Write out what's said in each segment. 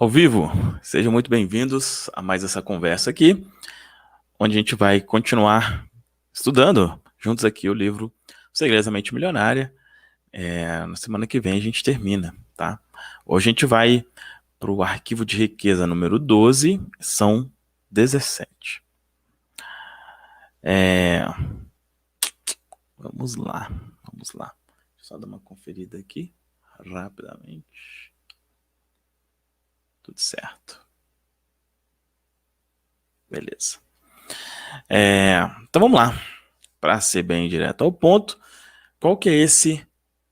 Ao vivo, sejam muito bem-vindos a mais essa conversa aqui, onde a gente vai continuar estudando juntos aqui o livro Segredos da Mente Milionária. Na semana que vem a gente termina, tá? Hoje a gente vai para o arquivo de riqueza número 12, são 17. Vamos lá, vamos lá. Deixa eu só dar uma conferida aqui, rapidamente. Tudo certo. Beleza. Então vamos lá. Para ser bem direto ao ponto, qual que é esse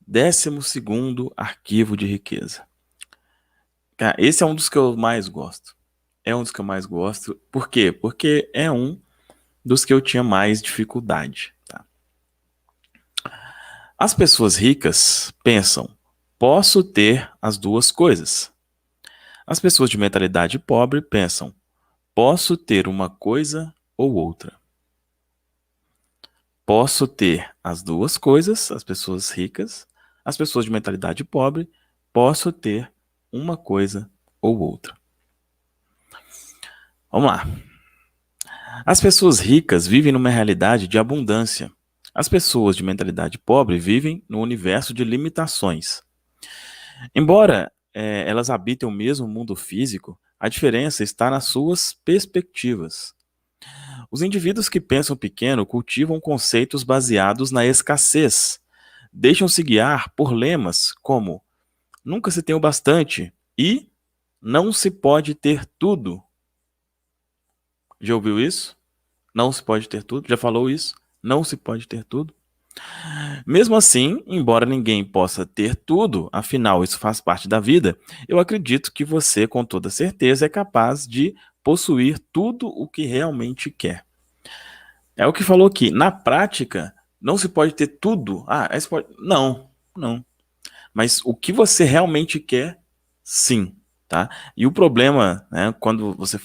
12º arquivo de riqueza? Cara, esse é um dos que eu mais gosto. É um dos que eu mais gosto. Por quê? Porque é um dos que eu tinha mais dificuldade. Tá? As pessoas ricas pensam, posso ter as duas coisas. As pessoas de mentalidade pobre pensam, posso ter uma coisa ou outra. Posso ter as duas coisas, as pessoas ricas, as pessoas de mentalidade pobre, posso ter uma coisa ou outra. Vamos lá. As pessoas ricas vivem numa realidade de abundância. As pessoas de mentalidade pobre vivem no universo de limitações. Embora elas habitem o mesmo mundo físico, a diferença está nas suas perspectivas. Os indivíduos que pensam pequeno cultivam conceitos baseados na escassez. Deixam-se guiar por lemas como nunca se tem o bastante e não se pode ter tudo. Já ouviu isso? Não se pode ter tudo? Já falou isso? Não se pode ter tudo? Mesmo assim, embora ninguém possa ter tudo, afinal isso faz parte da vida, eu acredito que você, com toda certeza, é capaz de possuir tudo o que realmente quer. É o que falou aqui. Na prática, não se pode ter tudo. Não, não. Mas o que você realmente quer, sim, tá? E o problema, né, quando você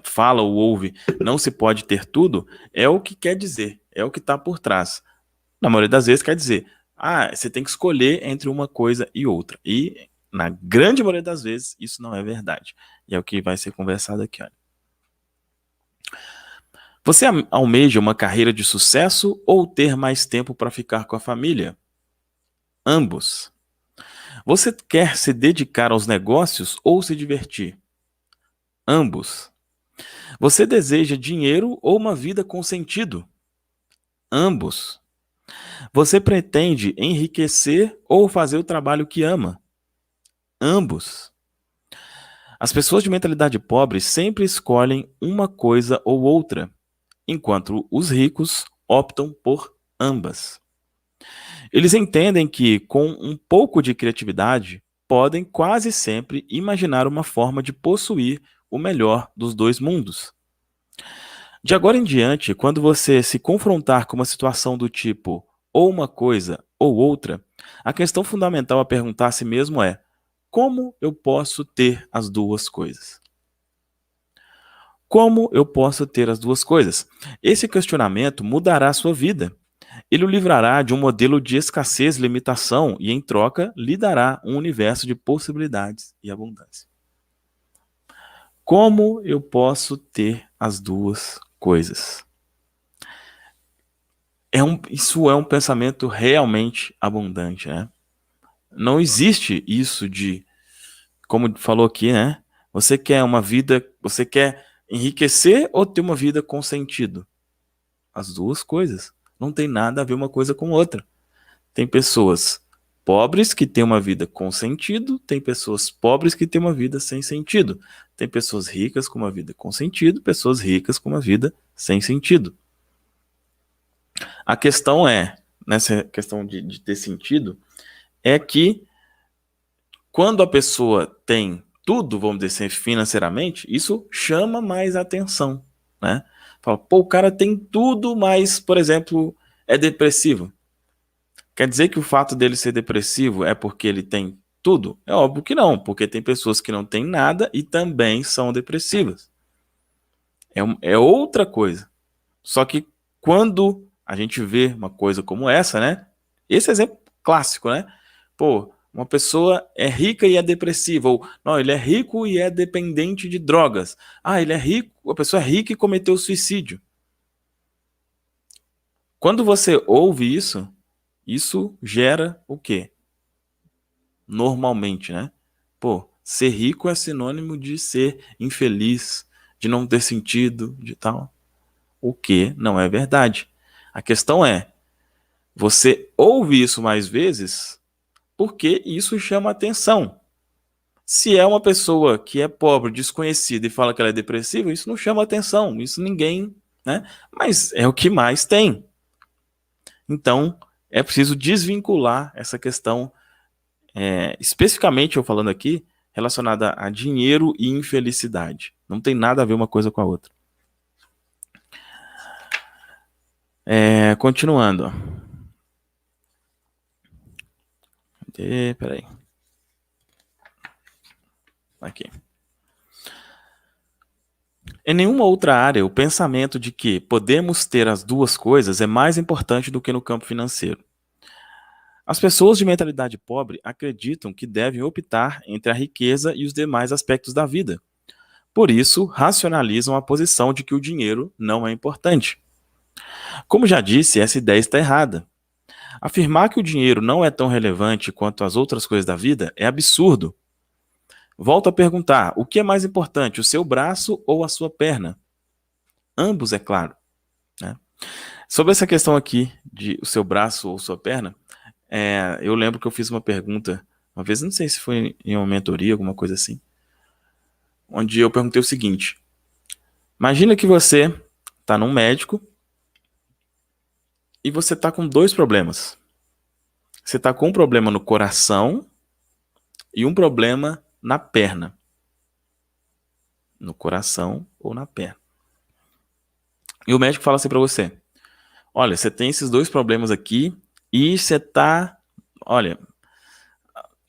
fala ou ouve, não se pode ter tudo, é o que quer dizer, é o que está por trás. Na maioria das vezes quer dizer, você tem que escolher entre uma coisa e outra. E na grande maioria das vezes isso não é verdade. E é o que vai ser conversado aqui, olha. Você almeja uma carreira de sucesso ou ter mais tempo para ficar com a família? Ambos. Você quer se dedicar aos negócios ou se divertir? Ambos. Você deseja dinheiro ou uma vida com sentido? Ambos. Você pretende enriquecer ou fazer o trabalho que ama? Ambos. As pessoas de mentalidade pobre sempre escolhem uma coisa ou outra, enquanto os ricos optam por ambas. Eles entendem que, com um pouco de criatividade, podem quase sempre imaginar uma forma de possuir o melhor dos dois mundos. De agora em diante, quando você se confrontar com uma situação do tipo ou uma coisa ou outra, a questão fundamental a perguntar a si mesmo é: como eu posso ter as duas coisas? Como eu posso ter as duas coisas? Esse questionamento mudará a sua vida. Ele o livrará de um modelo de escassez e limitação e, em troca, lhe dará um universo de possibilidades e abundância. Como eu posso ter as duas coisas? Isso é um pensamento realmente abundante, né? Não existe isso de, como falou aqui, né? Você quer enriquecer ou ter uma vida com sentido? As duas coisas. Não tem nada a ver uma coisa com outra. Tem pessoas pobres que têm uma vida com sentido, tem pessoas pobres que têm uma vida sem sentido. Tem pessoas ricas com uma vida com sentido, pessoas ricas com uma vida sem sentido. A questão nessa questão de ter sentido, é que quando a pessoa tem tudo, vamos dizer assim, financeiramente, isso chama mais atenção, né? Fala, pô, o cara tem tudo, mas, por exemplo, é depressivo. Quer dizer que o fato dele ser depressivo é porque ele tem tudo? É óbvio que não, porque tem pessoas que não têm nada e também são depressivas. É outra coisa. Só que quando a gente vê uma coisa como essa, né? Esse exemplo clássico, né? Pô, Uma pessoa é rica e é depressiva, ou não, ele é rico e é dependente de drogas. Ah, ele é rico, a pessoa é rica e cometeu suicídio. Quando você ouve isso gera o quê? Normalmente, né? Pô, ser rico é sinônimo de ser infeliz, de não ter sentido, de tal. O que não é verdade. A questão é, você ouve isso mais vezes porque isso chama atenção. Se é uma pessoa que é pobre, desconhecida e fala que ela é depressiva, isso não chama atenção, isso ninguém, né? Mas é o que mais tem. Então, é preciso desvincular essa questão, especificamente eu falando aqui, relacionada a dinheiro e infelicidade. Não tem nada a ver uma coisa com a outra. Continuando. Peraí. Aqui. Em nenhuma outra área, o pensamento de que podemos ter as duas coisas é mais importante do que no campo financeiro. As pessoas de mentalidade pobre acreditam que devem optar entre a riqueza e os demais aspectos da vida. Por isso, racionalizam a posição de que o dinheiro não é importante. Como já disse, essa ideia está errada. Afirmar que o dinheiro não é tão relevante quanto as outras coisas da vida é absurdo. Volto a perguntar: o que é mais importante, o seu braço ou a sua perna? Ambos, é claro, né? Sobre essa questão aqui de o seu braço ou sua perna, eu lembro que eu fiz uma pergunta uma vez, não sei se foi em uma mentoria, alguma coisa assim, onde eu perguntei o seguinte: imagina que você está num médico e você está com dois problemas. Você está com um problema no coração e um problema na perna. No coração ou na perna. E o médico fala assim para você: olha, você tem esses dois problemas aqui e você tá. Olha,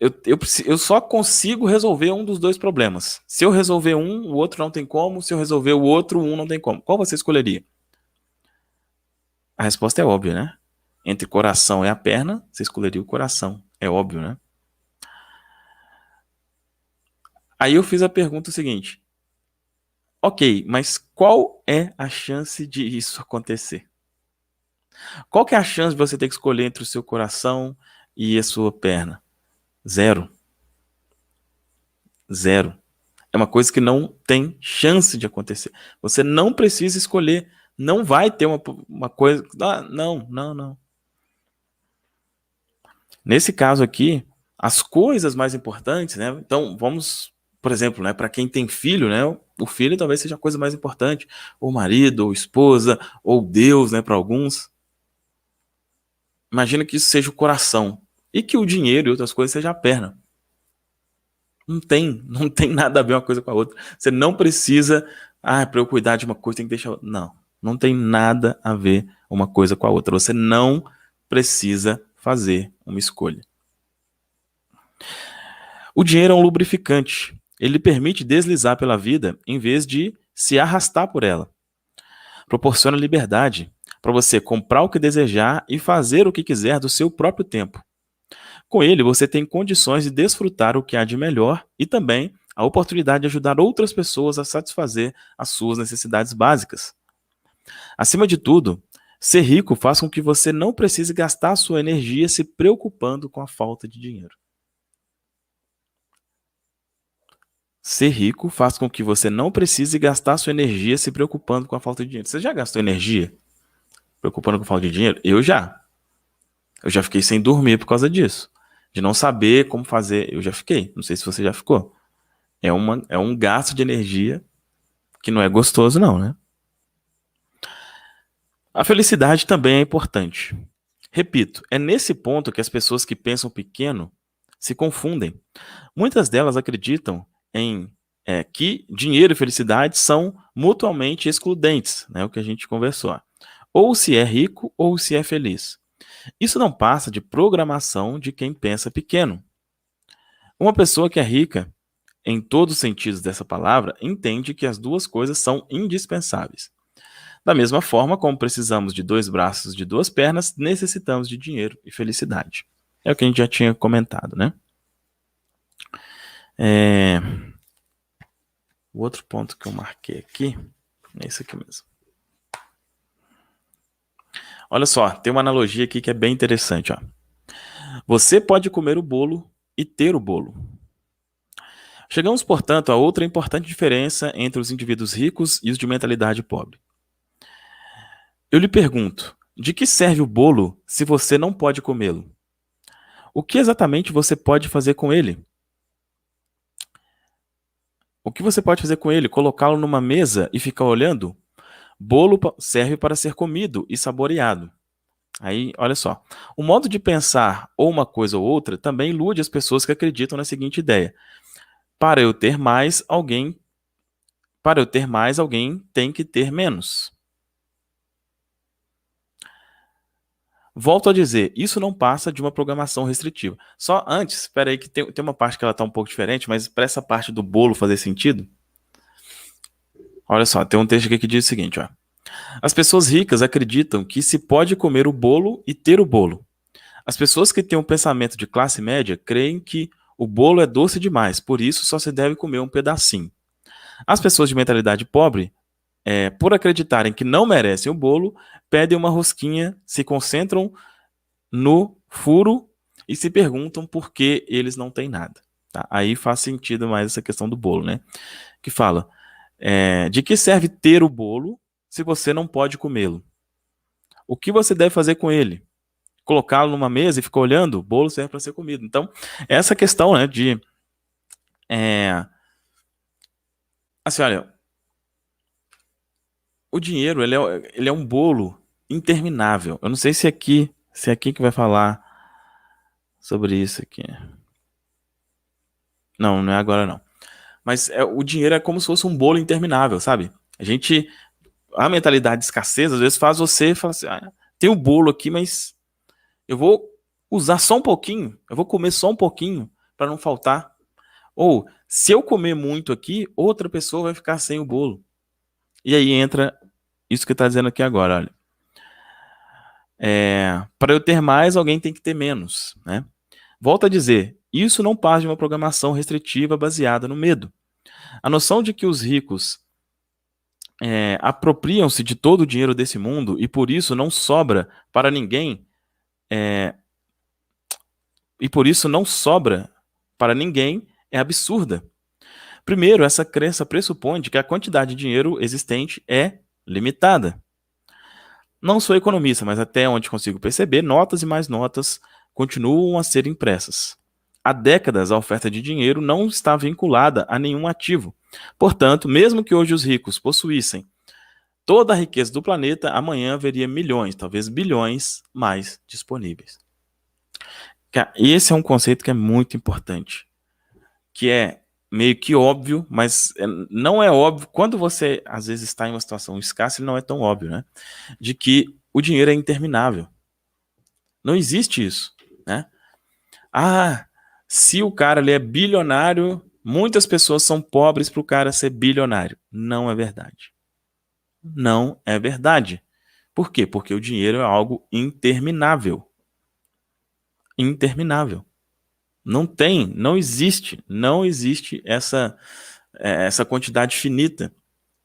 eu só consigo resolver um dos dois problemas. Se eu resolver um, o outro não tem como. Se eu resolver o outro, um não tem como. Qual você escolheria? A resposta é óbvia, né? Entre coração e a perna, você escolheria o coração. É óbvio, né? Aí eu fiz a pergunta seguinte: ok, mas qual é a chance de isso acontecer? Qual que é a chance de você ter que escolher entre o seu coração e a sua perna? Zero. Zero. É uma coisa que não tem chance de acontecer. Você não precisa escolher. Não vai ter uma coisa. Ah, não, não, não. Nesse caso aqui, as coisas mais importantes, né? Então, vamos, por exemplo, né, para quem tem filho, né? O filho talvez seja a coisa mais importante. Ou marido, ou esposa, ou Deus, né, para alguns. Imagina que isso seja o coração. E que o dinheiro e outras coisas seja a perna. Não tem nada a ver uma coisa com a outra. Você não precisa, para eu cuidar de uma coisa, tem que deixar. Não tem nada a ver uma coisa com a outra. Você não precisa fazer uma escolha. O dinheiro é um lubrificante. Ele permite deslizar pela vida em vez de se arrastar por ela. Proporciona liberdade para você comprar o que desejar e fazer o que quiser do seu próprio tempo. Com ele, você tem condições de desfrutar o que há de melhor e também a oportunidade de ajudar outras pessoas a satisfazer as suas necessidades básicas. Acima de tudo, ser rico faz com que você não precise gastar sua energia se preocupando com a falta de dinheiro. Ser rico faz com que você não precise gastar sua energia se preocupando com a falta de dinheiro. Você já gastou energia preocupando com a falta de dinheiro? Eu já. Eu já fiquei sem dormir por causa disso. De não saber como fazer. Eu já fiquei. Não sei se você já ficou. É um gasto de energia que não é gostoso, não, né? A felicidade também é importante. Repito, é nesse ponto que as pessoas que pensam pequeno se confundem. Muitas delas acreditam em que dinheiro e felicidade são mutuamente excludentes, né? O que a gente conversou. Ou se é rico ou se é feliz. Isso não passa de programação de quem pensa pequeno. Uma pessoa que é rica, em todos os sentidos dessa palavra, entende que as duas coisas são indispensáveis. Da mesma forma como precisamos de dois braços, de duas pernas, necessitamos de dinheiro e felicidade. É o que a gente já tinha comentado, né? O outro ponto que eu marquei aqui é esse aqui mesmo. Olha só, tem uma analogia aqui que é bem interessante. Ó. Você pode comer o bolo e ter o bolo. Chegamos, portanto, a outra importante diferença entre os indivíduos ricos e os de mentalidade pobre. Eu lhe pergunto, de que serve o bolo se você não pode comê-lo? O que exatamente você pode fazer com ele? O que você pode fazer com ele? Colocá-lo numa mesa e ficar olhando? Bolo serve para ser comido e saboreado. Aí, olha só. O modo de pensar ou uma coisa ou outra também ilude as pessoas que acreditam na seguinte ideia: para eu ter mais, alguém tem que ter menos. Volto a dizer, isso não passa de uma programação restritiva. Só antes, espera aí que tem uma parte que ela está um pouco diferente, mas para essa parte do bolo fazer sentido, olha só, tem um texto aqui que diz o seguinte, ó. As pessoas ricas acreditam que se pode comer o bolo e ter o bolo. As pessoas que têm um pensamento de classe média creem que o bolo é doce demais, por isso só se deve comer um pedacinho. As pessoas de mentalidade pobre, por acreditarem que não merecem o bolo, pedem uma rosquinha, se concentram no furo e se perguntam por que eles não têm nada. Tá? Aí faz sentido mais essa questão do bolo, né? Que fala, de que serve ter o bolo se você não pode comê-lo? O que você deve fazer com ele? Colocá-lo numa mesa e ficar olhando? O bolo serve para ser comido. Então, essa questão, né, de... assim, olha, o dinheiro, ele é um bolo interminável. Eu não sei se é aqui que vai falar sobre isso aqui. Não, não é agora não. Mas o dinheiro é como se fosse um bolo interminável, sabe? A mentalidade de escassez às vezes faz você falar assim, tem um bolo aqui, mas eu vou usar só um pouquinho, eu vou comer só um pouquinho para não faltar. Ou, se eu comer muito aqui, outra pessoa vai ficar sem o bolo. E aí entra isso que está dizendo aqui agora, olha. Para eu ter mais, alguém tem que ter menos, né? Volto a dizer, isso não passa de uma programação restritiva baseada no medo. A noção de que os ricos apropriam-se de todo o dinheiro desse mundo e por isso não sobra para ninguém, é absurda. Primeiro, essa crença pressupõe que a quantidade de dinheiro existente é limitada. Não sou economista, mas até onde consigo perceber, notas e mais notas continuam a ser impressas. Há décadas, a oferta de dinheiro não está vinculada a nenhum ativo. Portanto, mesmo que hoje os ricos possuíssem toda a riqueza do planeta, amanhã haveria milhões, talvez bilhões mais disponíveis. Esse é um conceito que é muito importante, que é meio que óbvio, mas não é óbvio. Quando você, às vezes, está em uma situação escassa, ele não é tão óbvio, né? De que o dinheiro é interminável. Não existe isso, né? Se o cara ele é bilionário, muitas pessoas são pobres para o cara ser bilionário. Não é verdade. Não é verdade. Por quê? Porque o dinheiro é algo interminável. Interminável. Não existe essa quantidade finita,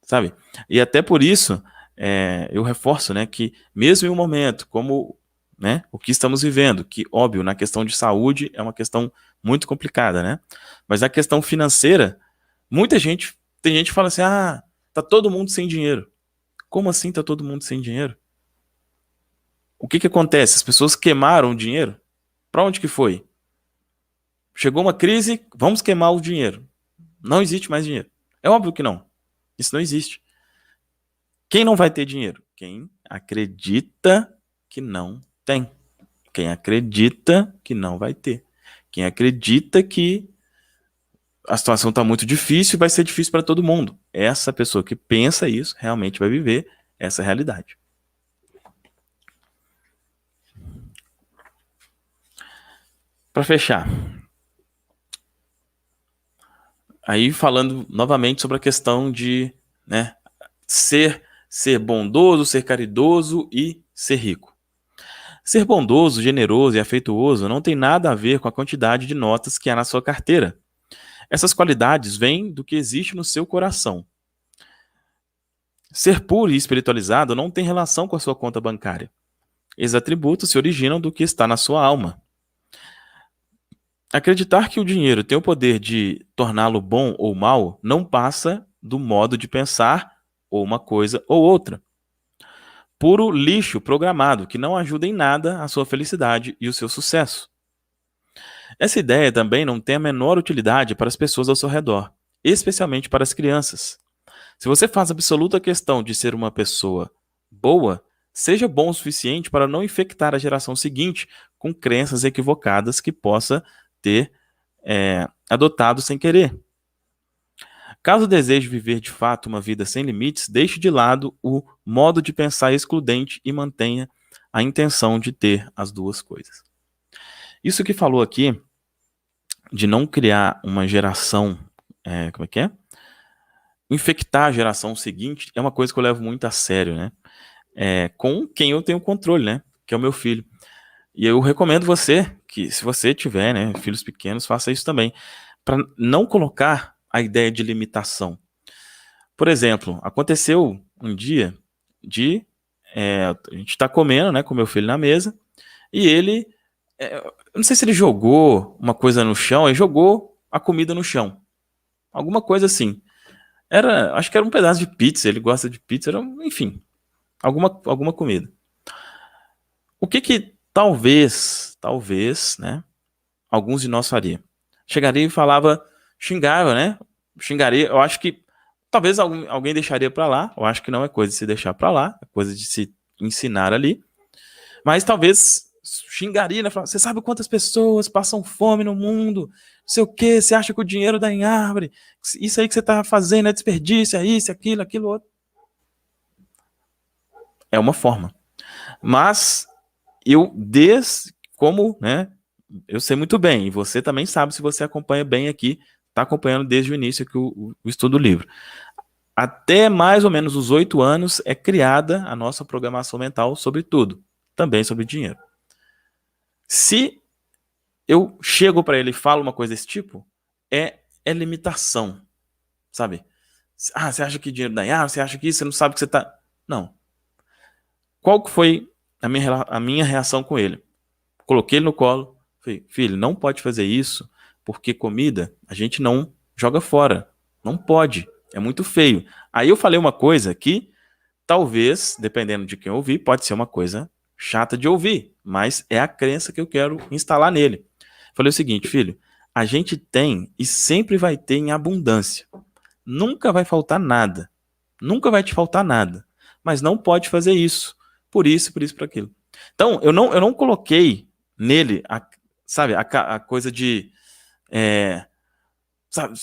sabe? E até por isso, eu reforço, né, que mesmo em um momento como, né, o que estamos vivendo, que, óbvio, na questão de saúde é uma questão muito complicada, né? Mas na questão financeira, tem gente que fala assim, tá todo mundo sem dinheiro. Como assim tá todo mundo sem dinheiro? O que acontece? As pessoas queimaram o dinheiro? Para onde que foi? Chegou uma crise, vamos queimar o dinheiro. Não existe mais dinheiro. É óbvio que não. Isso não existe. Quem não vai ter dinheiro? Quem acredita que não tem. Quem acredita que não vai ter. Quem acredita que a situação está muito difícil e vai ser difícil para todo mundo. Essa pessoa que pensa isso realmente vai viver essa realidade. Para fechar, aí falando novamente sobre a questão de, né, ser bondoso, ser caridoso e ser rico. Ser bondoso, generoso e afetuoso não tem nada a ver com a quantidade de notas que há na sua carteira. Essas qualidades vêm do que existe no seu coração. Ser puro e espiritualizado não tem relação com a sua conta bancária. Esses atributos se originam do que está na sua alma. Acreditar que o dinheiro tem o poder de torná-lo bom ou mal não passa do modo de pensar ou uma coisa ou outra. Puro lixo programado que não ajuda em nada a sua felicidade e o seu sucesso. Essa ideia também não tem a menor utilidade para as pessoas ao seu redor, especialmente para as crianças. Se você faz absoluta questão de ser uma pessoa boa, seja bom o suficiente para não infectar a geração seguinte com crenças equivocadas que possa ter adotado sem querer. Caso deseje viver de fato uma vida sem limites, deixe de lado o modo de pensar excludente e mantenha a intenção de ter as duas coisas. Isso que falou aqui, de não criar uma geração, como é que é? Infectar a geração seguinte, é uma coisa que eu levo muito a sério, né? Com quem eu tenho controle, né? Que é o meu filho. E eu recomendo você, que se você tiver, né, filhos pequenos, faça isso também, para não colocar a ideia de limitação. Por exemplo, aconteceu um dia a gente está comendo, né, com meu filho na mesa, e ele, eu não sei se ele jogou uma coisa no chão, ele jogou a comida no chão. Alguma coisa assim. Acho que era um pedaço de pizza, ele gosta de pizza, enfim, alguma comida. O que talvez, né, alguns de nós faria? Chegaria e xingava, né? Xingaria, eu acho que talvez alguém deixaria para lá, eu acho que não é coisa de se deixar para lá, é coisa de se ensinar ali, mas talvez xingaria, né? Você sabe quantas pessoas passam fome no mundo? Não sei o quê, você acha que o dinheiro dá em árvore? Isso aí que você tá fazendo é desperdício, é isso, aquilo outro. É uma forma. Mas né, eu sei muito bem, e você também sabe se você acompanha bem aqui, está acompanhando desde o início aqui o estudo do livro. Até mais ou menos os 8 anos é criada a nossa programação mental sobre tudo, também sobre dinheiro. Se eu chego para ele e falo uma coisa desse tipo, é limitação, sabe? Você acha que dinheiro dá em árvore? Você acha que isso? Você não sabe que você tá... Não. Qual que foi a minha reação com ele? Coloquei ele no colo, falei, filho, não pode fazer isso, porque comida a gente não joga fora. Não pode. É muito feio. Aí eu falei uma coisa que, talvez, dependendo de quem ouvir, pode ser uma coisa chata de ouvir, mas é a crença que eu quero instalar nele. Falei o seguinte, filho, a gente tem e sempre vai ter em abundância. Nunca vai faltar nada. Nunca vai te faltar nada. Mas não pode fazer isso. Por isso, por aquilo. Então, eu não coloquei nele, sabe, a coisa de... sabe,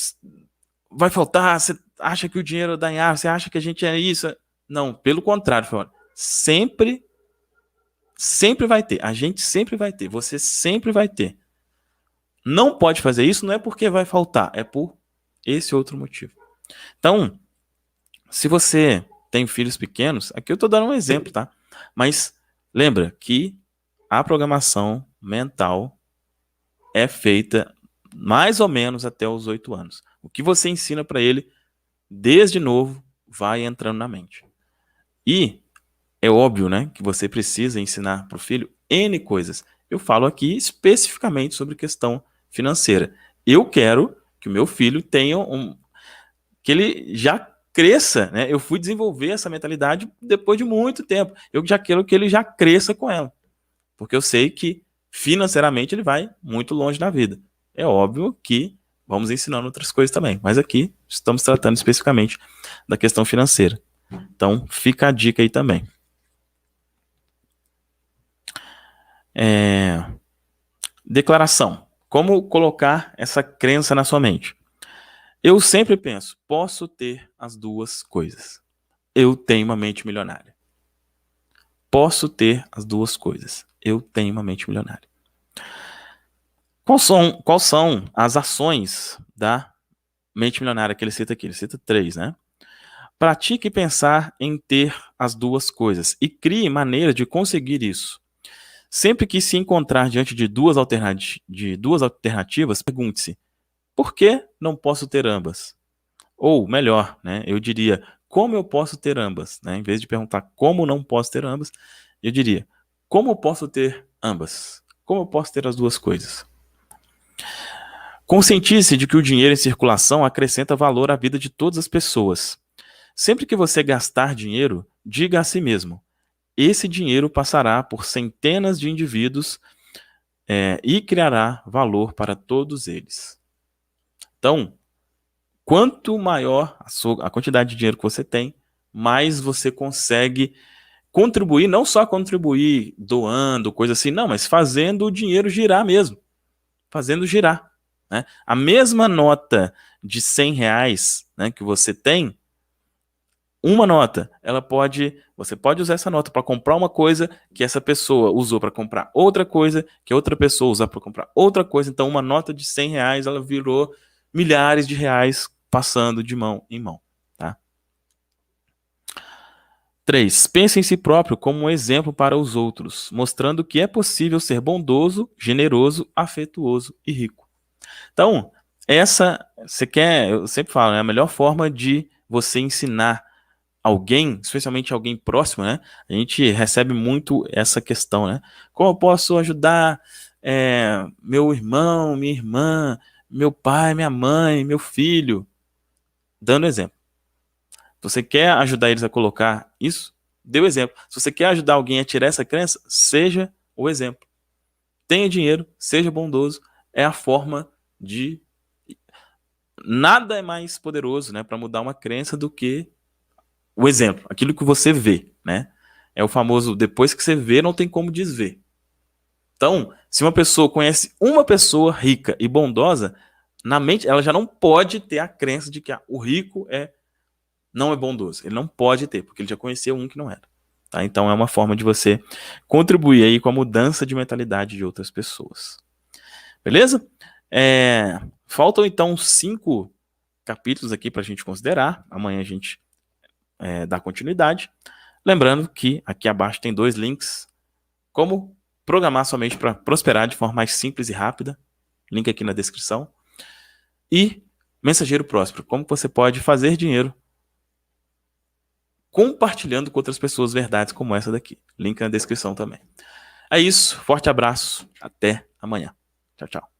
vai faltar, você acha que o dinheiro dá em árvore, você acha que a gente é isso. Não, pelo contrário, sempre vai ter, a gente sempre vai ter, você sempre vai ter. Não pode fazer isso, não é porque vai faltar, é por esse outro motivo. Então, se você tem filhos pequenos, aqui eu estou dando um exemplo, tá? Mas lembra que a programação mental é feita mais ou menos até os 8 anos. O que você ensina para ele desde novo vai entrando na mente. E é óbvio, né, que você precisa ensinar para o filho N coisas. Eu falo aqui especificamente sobre questão financeira. Eu quero que o meu filho tenha que ele já cresça, né? Eu fui desenvolver essa mentalidade depois de muito tempo. Eu já quero que ele já cresça com ela. Porque eu sei que financeiramente ele vai muito longe na vida. É óbvio que vamos ensinando outras coisas também, mas aqui estamos tratando especificamente da questão financeira. Então, fica a dica aí também. Declaração. Como colocar essa crença na sua mente? Eu sempre penso, posso ter as duas coisas. Eu tenho uma mente milionária. Posso ter as duas coisas. Eu tenho uma mente milionária. Quais são as ações da mente milionária que ele cita aqui? Ele cita 3, né? Pratique pensar em ter as duas coisas e crie maneira de conseguir isso. Sempre que se encontrar diante de duas alternativas, pergunte-se, por que não posso ter ambas? Ou melhor, né, eu diria, como eu posso ter ambas? Né? Em vez de perguntar como não posso ter ambas, eu diria, como eu posso ter ambas? Como eu posso ter as duas coisas? Conscientize-se de que o dinheiro em circulação acrescenta valor à vida de todas as pessoas. Sempre que você gastar dinheiro, diga a si mesmo: esse dinheiro passará por centenas de indivíduos e criará valor para todos eles. Então, quanto maior a quantidade de dinheiro que você tem, mais você consegue contribuir, não só contribuir doando, coisa assim, não, mas fazendo o dinheiro girar mesmo. Fazendo girar. Né? A mesma nota de R$ 100, né, que você tem, uma nota, você pode usar essa nota para comprar uma coisa que essa pessoa usou para comprar outra coisa, que outra pessoa usou para comprar outra coisa. Então, uma nota de R$ 100, ela virou milhares de reais passando de mão em mão. Tá? 3. Pense em si próprio como um exemplo para os outros, mostrando que é possível ser bondoso, generoso, afetuoso e rico. Então, eu sempre falo, é a melhor forma de você ensinar alguém, especialmente alguém próximo, né? A gente recebe muito essa questão, né? Como eu posso ajudar meu irmão, minha irmã, meu pai, minha mãe, meu filho? Dando exemplo. Você quer ajudar eles a colocar isso? Dê o exemplo. Se você quer ajudar alguém a tirar essa crença, seja o exemplo. Tenha dinheiro, seja bondoso. É a forma de... Nada é mais poderoso, né, para mudar uma crença do que o exemplo, aquilo que você vê, né? É o famoso, depois que você vê, não tem como desver. Então, se uma pessoa conhece uma pessoa rica e bondosa, na mente ela já não pode ter a crença de que o rico não é bondoso. Ele não pode ter, porque ele já conheceu um que não era. Tá? Então, é uma forma de você contribuir aí com a mudança de mentalidade de outras pessoas. Beleza? Faltam, então, 5 capítulos aqui para a gente considerar. Amanhã a gente dá continuidade. Lembrando que aqui abaixo tem 2 links. Como programar sua mente para prosperar de forma mais simples e rápida. Link aqui na descrição. E mensageiro próspero. Como você pode fazer dinheiro compartilhando com outras pessoas verdades como essa daqui. Link na descrição também. É isso. Forte abraço. Até amanhã. Tchau, tchau.